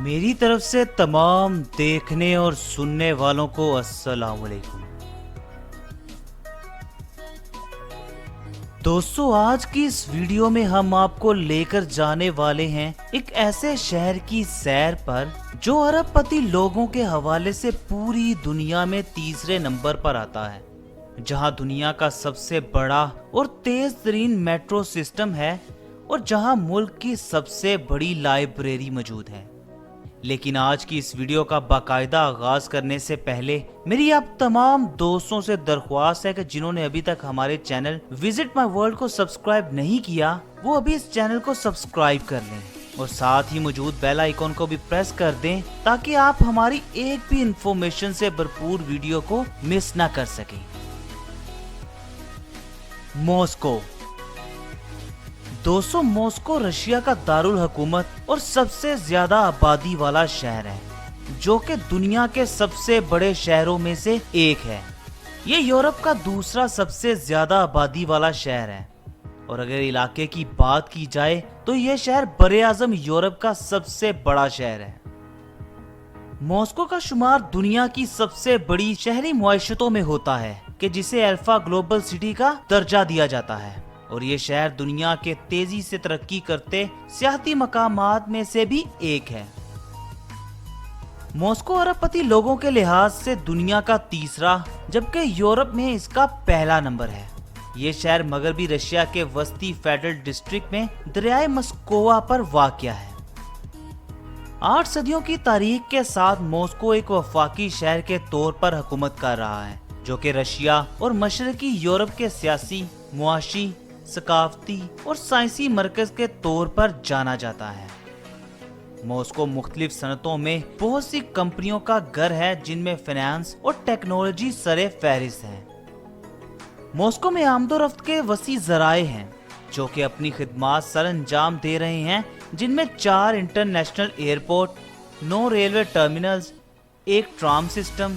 मेरी तरफ से तमाम देखने और सुनने वालों को अस्सलाम वालेकुम। दोस्तों, आज की इस वीडियो में हम आपको लेकर जाने वाले हैं एक ऐसे शहर की सैर पर जो अरबपति लोगों के हवाले से पूरी दुनिया में तीसरे नंबर पर आता है, जहां दुनिया का सबसे बड़ा और तेज तरीन मेट्रो सिस्टम है और जहां मुल्क की सबसे बड़ी लाइब्रेरी मौजूद है। लेकिन आज की इस वीडियो का बाकायदा आगाज करने से पहले मेरी आप तमाम दोस्तों से दरख्वास्त है कि जिन्होंने अभी तक हमारे चैनल विजिट माई वर्ल्ड को सब्सक्राइब नहीं किया, वो अभी इस चैनल को सब्सक्राइब कर लें और साथ ही मौजूद बेल आइकॉन को भी प्रेस कर दें ताकि आप हमारी एक भी इंफॉर्मेशन से भरपूर वीडियो को मिस ना कर सकें। मॉस्को। दोस्तों, मॉस्को रशिया का दारुल हुकूमत और सबसे ज्यादा आबादी वाला शहर है, जो कि दुनिया के सबसे बड़े शहरों में से एक है। ये यूरोप का दूसरा सबसे ज्यादा आबादी वाला शहर है और अगर इलाके की बात की जाए तो यह शहर बरे आजम यूरोप का सबसे बड़ा शहर है। मॉस्को का शुमार दुनिया की सबसे बड़ी शहरी मुआशतों में होता है कि जिसे अल्फा ग्लोबल सिटी का दर्जा दिया जाता है और ये शहर दुनिया के तेजी से तरक्की करते सियाहती मकामात में से भी एक है। मॉस्को अरबपति लोगों के लिहाज से दुनिया का तीसरा जबकि यूरोप में इसका पहला नंबर है। ये शहर मगरबी रशिया के वस्ती फेडरल डिस्ट्रिक्ट में दरियाए मस्कोवा पर वाक़या है। 8 सदियों की तारीख के साथ मॉस्को एक वफाकी शहर के तौर पर हुकूमत कर रहा है, जो कि रशिया और मशरकी यूरोप के सियासी, मुआशी, सकाफती और साइंसी मरकज के तौर पर जाना जाता है। मॉस्को मुख्तलिफ सनतों में बहुत सी कंपनियों का घर है, जिनमें फाइनेंस और टेक्नोलॉजी सरे फहरिस्त है। मॉस्को में आमदोरफ्त के वसी जराए हैं जो कि अपनी खिदमात सर अंजाम दे रहे हैं, जिनमें 4 इंटरनेशनल एयरपोर्ट, 9 रेलवे टर्मिनल्स, एक ट्राम सिस्टम,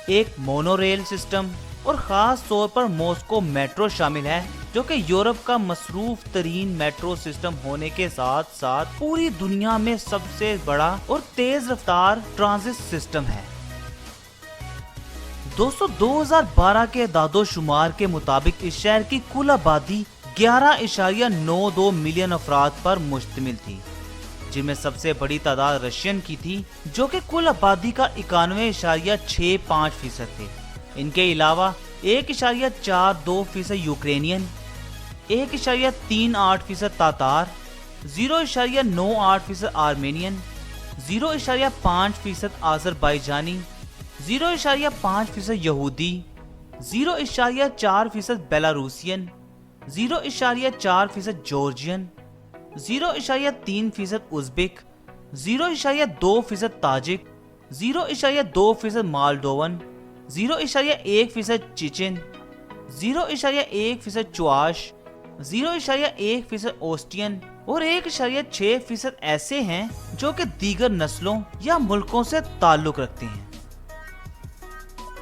एक मोनोरेल सिस्टम और खास तौर पर मॉस्को मेट्रो शामिल है, जो कि यूरोप का मसरूफ तरीन मेट्रो सिस्टम होने के साथ साथ पूरी दुनिया में सबसे बड़ा और तेज रफ्तार ट्रांजिट सिस्टम है। दोस्तों, 2012 के दादोशुमार के मुताबिक इस शहर की कुल आबादी 11.92 मिलियन अफराद पर मुश्तमिल थी, जिनमें सबसे बड़ी तादाद रशियन की थी, जो कि कुल आबादी का 91.65% थे। इनके अलावा 1.42% यूक्रेनियन, 1.38% तातार, 0.98% आर्मेनियन, 0.5% आज़रबाईजानी, 0.5% यहूदी, 0.4% Belarusian, 0.4% Georgian, 0.3% Uzbek, 0.2% Tajik, 0.2% मालडोवन, 0.1% Chechen, 0.1% चुआश, 0.1% Austrian और 1.6% ऐसे हैं जो कि दीगर नस्लों या मुल्कों से ताल्लुक रखते हैं।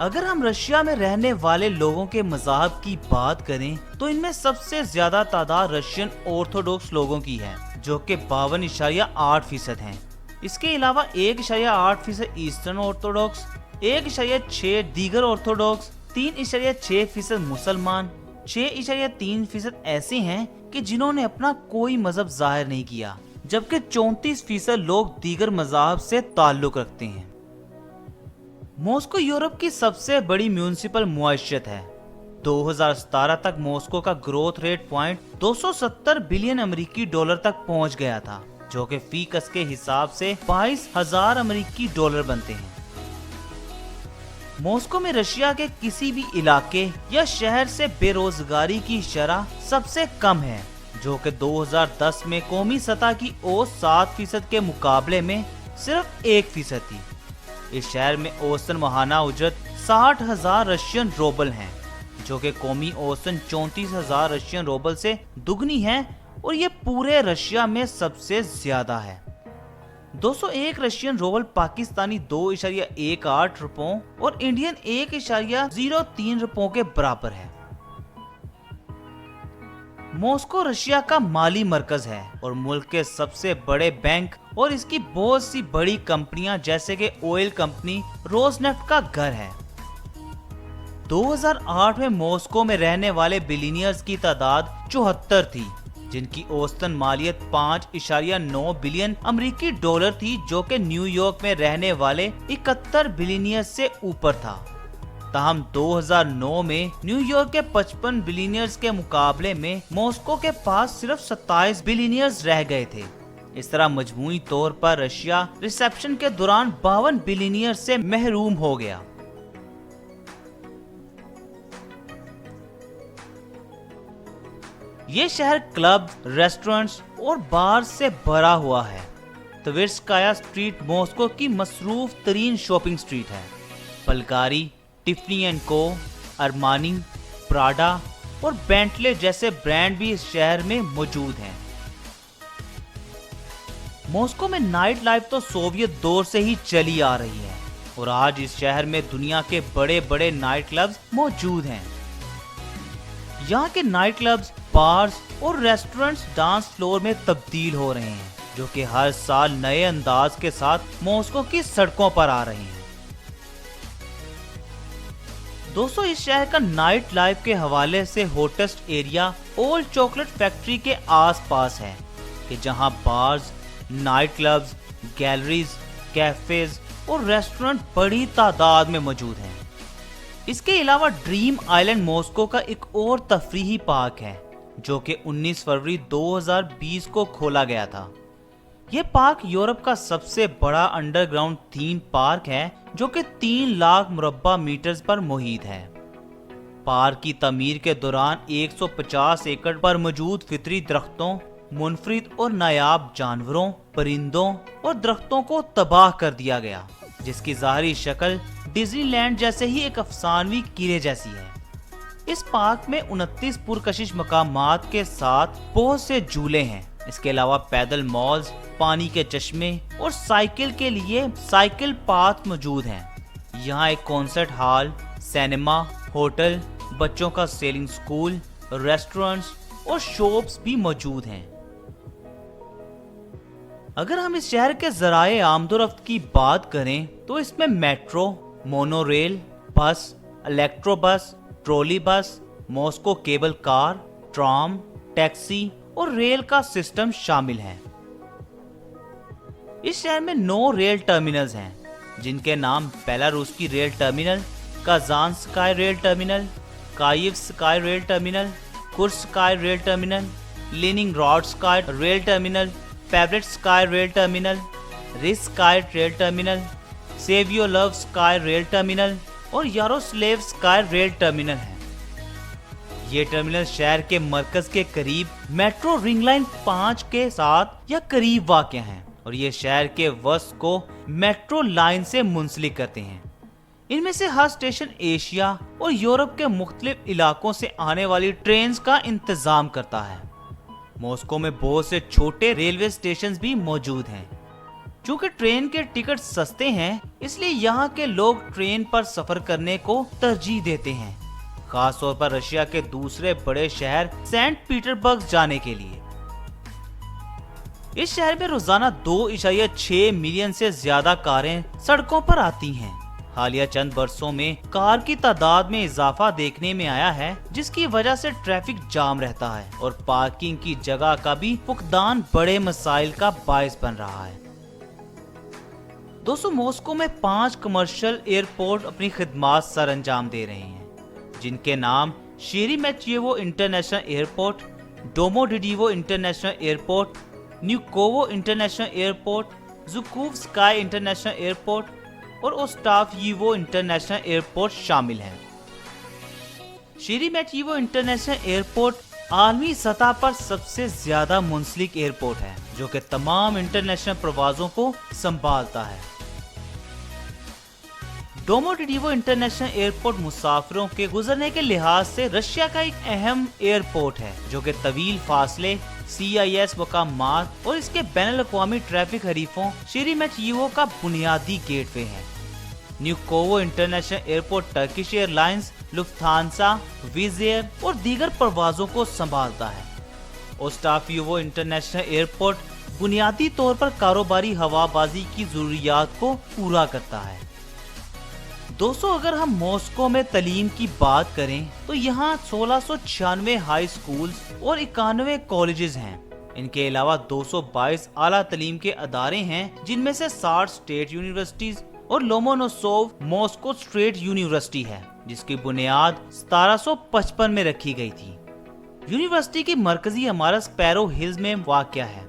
अगर हम रशिया में रहने वाले लोगों के मज़हब की बात करें तो इनमें सबसे ज्यादा तादाद रशियन ऑर्थोडॉक्स लोगों की है, जो कि 52.8% हैं। इसके अलावा 1.8% ईस्टर्न ऑर्थोडॉक्स, 1.6% दीगर ऑर्थोडॉक्स, 3.6% मुसलमान, 6.3% ऐसे हैं कि जिन्होंने अपना कोई मजहब जाहिर नहीं किया, जबकि 34% लोग दीगर मज़ाहब से ताल्लुक रखते हैं। मॉस्को यूरोप की सबसे बड़ी म्यूनिसिपल मुआशत है। 2017 तक मॉस्को का ग्रोथ रेट पॉइंट 270 बिलियन अमेरिकी डॉलर तक पहुंच गया था, जो कि फी कस के हिसाब से 22,000 अमेरिकी डॉलर बनते हैं। मॉस्को में रशिया के किसी भी इलाके या शहर से बेरोजगारी की शरह सबसे कम है, जो कि 2010 में कौमी सतह की औसत 7% के मुकाबले में सिर्फ 1% थी। اس شہر میں اوسطاً ماہانہ اجرت 60,000 رشین روبل ہیں، جو کہ قومی اوسطاً 34,000 رشین روبل سے دگنی ہیں، اور یہ پورے رشیا میں سب سے زیادہ ہے۔ 201 رشین روبل پاکستانی 2.18 روپوں اور انڈین 1.03 روپوں کے برابر ہے۔ ماسکو رشیا کا مالی مرکز ہے اور ملک کے سب سے بڑے بینک اور اس کی بہت سی بڑی کمپنیاں جیسے کہ آئل کمپنی روز نیفٹ کا گھر ہے۔ 2008 میں ماسکو میں رہنے والے بلینئرز کی تعداد 74 تھی، جن کی اوسطاً مالیت 5.9 بلین امریکی ڈالر تھی، جو کہ نیو یارک میں رہنے والے 71 بلینئرز سے اوپر تھا۔ تاہم 2009 میں نیو یارک کے 55 بلینئرز کے مقابلے میں ماسکو کے پاس صرف 27 بلینئرز رہ گئے تھے۔ اس طرح مجموعی طور پر رشیا ریسیپشن کے دوران 52 بلینئرز سے محروم ہو گیا۔ یہ شہر کلب، ریسٹورنٹس اور بار سے بھرا ہوا ہے۔ تورسکایا اسٹریٹ ماسکو کی مصروف ترین شاپنگ اسٹریٹ ہے۔ بلگاری، ٹفنی اینڈ کو، ارمانی، پراڈا اور بینٹلے جیسے برانڈ بھی اس شہر میں موجود ہیں۔ ماسکو میں نائٹ لائف تو سوویت دور سے ہی چلی آ رہی ہے اور آج اس شہر میں دنیا کے بڑے بڑے نائٹ کلبز موجود ہیں۔ یہاں کے نائٹ کلبز، بارز اور ریسٹورنٹس ڈانس فلور میں تبدیل ہو رہے ہیں، جو کہ ہر سال نئے انداز کے ساتھ ماسکو کی سڑکوں پر آ رہے ہیں۔ دوستو، اس شہر کا نائٹ لائف کے حوالے سے ہوٹسٹ ایریا اولڈ چاکلیٹ فیکٹری کے آس پاس ہے، کہ جہاں bars, night clubs, galleries, cafes اور ریسٹورنٹ بڑی تعداد میں موجود ہیں۔ اس کے علاوہ ڈریم آئلینڈ ماسکو کا ایک اور تفریحی پارک ہے، جو کہ 19 فروری 2020 کو کھولا گیا تھا۔ یہ پارک یورپ کا سب سے بڑا انڈر گراؤنڈ تھیم پارک ہے، جو کہ 3 لاکھ مربع میٹرز پر محیط ہے۔ پارک کی تعمیر کے دوران 150 ایکڑ پر موجود فطری درختوں، منفرد اور نایاب جانوروں، پرندوں اور درختوں کو تباہ کر دیا گیا، جس کی ظاہری شکل ڈزنی لینڈ جیسے ہی ایک افسانوی قلعے جیسی ہے۔ اس پارک میں 29 پرکشش مقامات کے ساتھ بہت سے جھولے ہیں۔ اس کے علاوہ پیدل مالز، پانی کے چشمے اور سائیکل کے لیے سائیکل پاتھ موجود ہیں۔ یہاں ایک کنسرٹ ہال، سینما، ہوٹل، بچوں کا سیلنگ سکول، ریسٹورنٹس اور شاپس بھی موجود ہیں۔ اگر ہم اس شہر کے ذرائع آمد و رفت کی بات کریں تو اس میں میٹرو، مونو ریل، بس، الیکٹرو بس، ٹرالی بس، Moscow cable car, tram, taxi اور ریل کا سسٹم شامل ہے۔ اس شہر میں 9 ریل ٹرمینلز ہیں، جن کے نام بیلاروس کی rail terminal, Kazansky rail terminal, Kievsky rail terminal, Kursky rail terminal, Leningradsky rail terminal, Paveletsky rail terminal, Rizhsky rail terminal, Savyolovsky rail terminal اور یاروسلیو sky rail terminal ہے۔ یہ terminal شہر کے مرکز کے قریب metro رنگ line 5 کے ساتھ یا قریب واقع ہیں، اور یہ شہر کے وسط کو میٹرو لائن سے منسلک کرتے ہیں۔ ان میں سے ہر اسٹیشن ایشیا اور یورپ کے مختلف علاقوں سے آنے والی ٹرینز کا انتظام کرتا ہے۔ ماسکو میں بہت سے چھوٹے ریلوے اسٹیشنز بھی موجود ہیں۔ چونکہ ٹرین کے ٹکٹ سستے ہیں، اس لیے یہاں کے لوگ ٹرین پر سفر کرنے کو ترجیح دیتے ہیں، خاص طور پر رشیا کے دوسرے بڑے شہر سینٹ پیٹر برگ جانے کے لیے۔ اس شہر میں روزانہ 2.6 ملین سے زیادہ کاریں سڑکوں پر آتی ہیں۔ حالیہ چند برسوں میں کار کی تعداد میں اضافہ دیکھنے میں آیا ہے، جس کی وجہ سے ٹریفک جام رہتا ہے اور پارکنگ کی جگہ کا بھی فقدان بڑے مسائل کا باعث بن رہا ہے۔ دوستو، ماسکو میں 5 کمرشل ایئرپورٹ اپنی خدمات سر انجام دے رہے ہیں، جن کے نام Sheremetyevo international airport, Domodedovo international airport, Vnukovo international airport, Zhukovsky international airport اور اوسٹافیوو انٹرنیشنل ایئرپورٹ شامل ہیں۔ شیریمیتیوو انٹرنیشنل ایئرپورٹ عالمی سطح پر سب سے زیادہ منسلک ایئرپورٹ ہے، جو کہ تمام انٹرنیشنل پروازوں کو سنبھالتا ہے۔ डोमोडेडोवो इंटरनेशनल एयरपोर्ट मुसाफिरों के गुजरने के लिहाज से रशिया का एक अहम एयरपोर्ट है, जो कि तवील फासले, CIS मकामात और इसके बैनुल-अक़वामी ट्रैफिक हरीफों शेरेमेटियों का बुनियादी गेटवे है। Vnukovo international airport Turkish airlines, Lufthansa, Wizz Air और दीगर परवाजों को संभालता है। ओस्टाफियोवो इंटरनेशनल एयरपोर्ट बुनियादी तौर पर कारोबारी हवाबाजी की जरूरियात को पूरा करता है। दोस्तों, अगर हम मॉस्को में तालीम की बात करें तो यहाँ 1696 हाई स्कूल्स और 91 कॉलेजेस हैं। इनके अलावा 222 आला तालीम के अदारे हैं, जिनमें से 60 स्टेट यूनिवर्सिटीज और लोमोनोसोव मॉस्को स्टेट यूनिवर्सिटी है, जिसकी बुनियाद 1755 में रखी गई थी। यूनिवर्सिटी की मरकजी इमारत स्पैरो हिल्स में वाक़या है,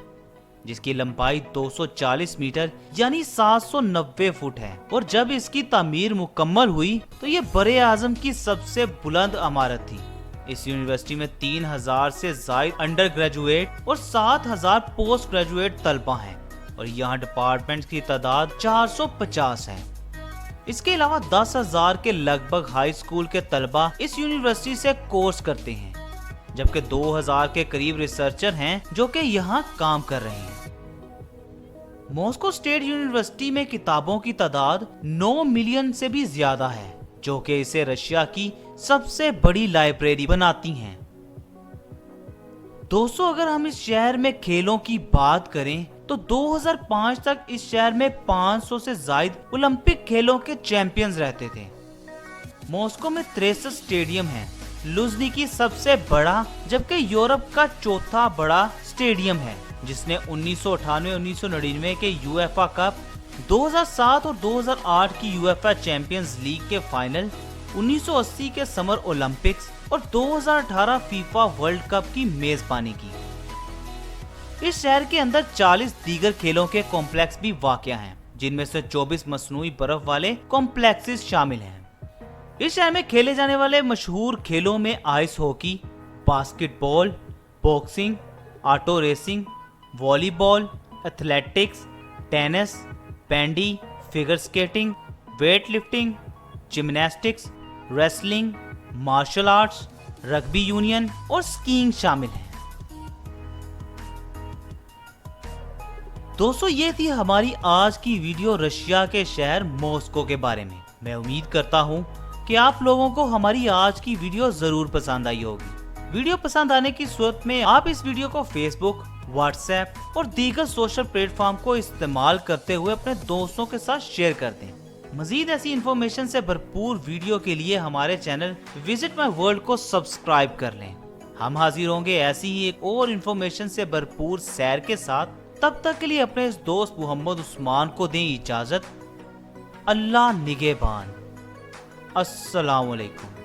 जिसकी लंबाई 240 मीटर यानी 790 फुट है, और जब इसकी तामीर मुकम्मल हुई तो ये बरे आज़म की सबसे बुलंद इमारत थी। इस यूनिवर्सिटी में 3000 से ज़ायद अंडर ग्रेजुएट और 7000 पोस्ट ग्रेजुएट तलबा हैं, और यहाँ डिपार्टमेंट्स की तादाद 450 है। इसके अलावा 10,000 के लगभग हाई स्कूल के तलबा इस यूनिवर्सिटी से कोर्स करते हैं, जबकि 2000 के करीब रिसर्चर हैं जो कि यहाँ काम कर रहे हैं। मॉस्को स्टेट यूनिवर्सिटी में किताबों की तादाद 9 मिलियन से भी ज्यादा है, जो कि इसे रशिया की सबसे बड़ी लाइब्रेरी बनाती हैं। दोस्तों, अगर हम इस शहर में खेलों की बात करें तो 2005 तक इस शहर में 500 से ज्यादा ओलंपिक खेलों के चैंपियंस रहते थे। मॉस्को में 63 स्टेडियम हैं। लुझनिकी सबसे बड़ा जबकि यूरोप का चौथा बड़ा स्टेडियम है, जिसने 1998-1999 के यूएफए कप, 2007 और 2008 की यूएफए चैंपियंस लीग के फाइनल, 1980 के समर ओलंपिक्स और 2018 फीफा वर्ल्ड कप की मेजबानी की। इस शहर के अंदर 40 दीगर खेलों के कॉम्प्लेक्स भी वाक़या हैं, जिनमें से 24 मसनूई बर्फ वाले कॉम्प्लेक्सेस शामिल हैं। इस शहर में खेले जाने वाले मशहूर खेलों में ice hockey, basketball, boxing, auto racing, volleyball, athletics, tennis, bandy, figure skating, weight lifting, gymnastics, wrestling, martial arts, rugby union और स्कीइंग शामिल हैं। दोस्तों, ये थी हमारी आज की वीडियो रशिया के शहर मॉस्को के बारे में। मैं उम्मीद करता हूँ कि आप लोगों को हमारी आज की वीडियो जरूर पसंद आई होगी। वीडियो पसंद आने की सूरत में आप इस वीडियो को फेसबुक, व्हाट्सएप और दीगर सोशल प्लेटफॉर्म को इस्तेमाल करते हुए अपने दोस्तों के साथ शेयर कर दें। मजीद ऐसी इन्फॉर्मेशन से भरपूर वीडियो के लिए हमारे चैनल विजिट माई वर्ल्ड को सब्सक्राइब कर लें। हम हाजिर होंगे ऐसी ही एक और इन्फॉर्मेशन से भरपूर सैर के साथ। तब तक के लिए अपने इस दोस्त मोहम्मद उस्मान को दें इजाजत। अल्लाह निगहबान। अस्सलाम वालेकुम।